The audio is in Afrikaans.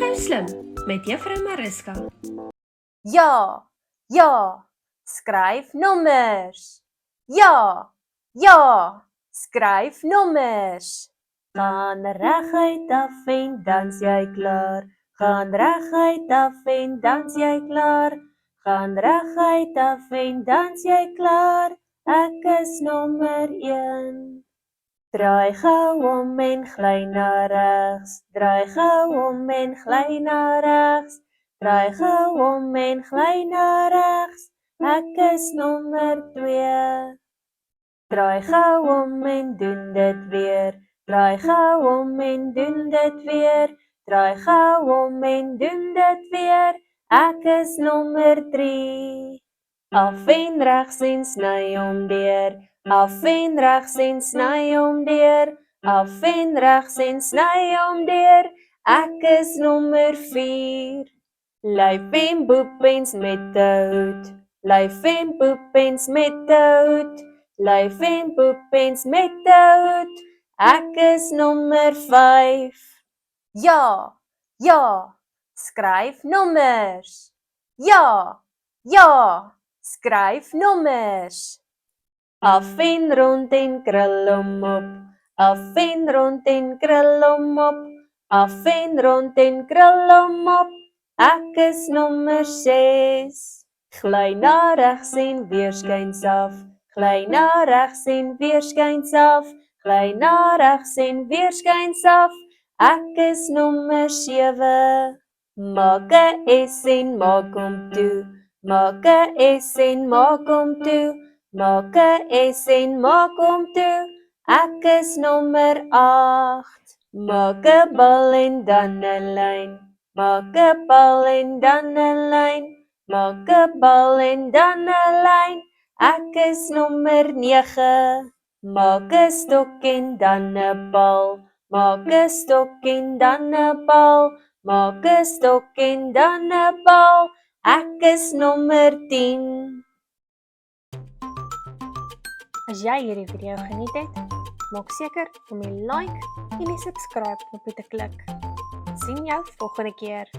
Gou slim met Juffrou Mariska. Ja, ja, skryf nommers. Ja, ja, skryf nommers. Gaan reguit af en dan's jy klaar. Gaan reguit af en dan's jy klaar. Gaan reguit af en dan's jy klaar. Ek is nommer 1. Draai gou om en gly na regs. Draai gou om en gly na regs. Draai gou om en gly na regs. Ek is nommer 2. Draai gou om en doen dit weer. Draai gou om en doen dit weer. Draai gou om en doen dit weer. Ek is nommer 3. Af en regs en sny om deur. Af en regs en sny om deur. Af en regs en sny om deur. Ek is nommer 4. Lyf en poepens met 'n hoed. Lyf en poepens met 'n hoed. Lyf en poepens met 'n hoed. Ek is nommer 5. Ja, ja, skryf nommers. Ja, ja, skryf nommers. Af en rond en krul hom op. Af en rond en krul hom op. Af en rond en krul hom op. Ek is nommer 6. Gly na regs en weerskyns af. Gly na regs en weerskyns af. Gly na regs en weerskyns af. Ek is nommer 7. Maak 'n S en maak hom toe. Maak 'n S en maak hom toe. Maak 'n S en maak hom toe. Ek is nommer 8. Maak 'n bal en dan 'n lyn. Maak 'n bal en dan 'n lyn. Maak 'n bal en dan 'n lyn. Ek is nommer 9. Maak 'n stok en dan 'n bal. Maak 'n stok en dan 'n bal. Maak 'n stok en dan 'n bal. Ek is nommer 10. As jy hierdie video geniet het, maak seker om die like en die subscribe knoppie te klik. Sien jou volgende keer.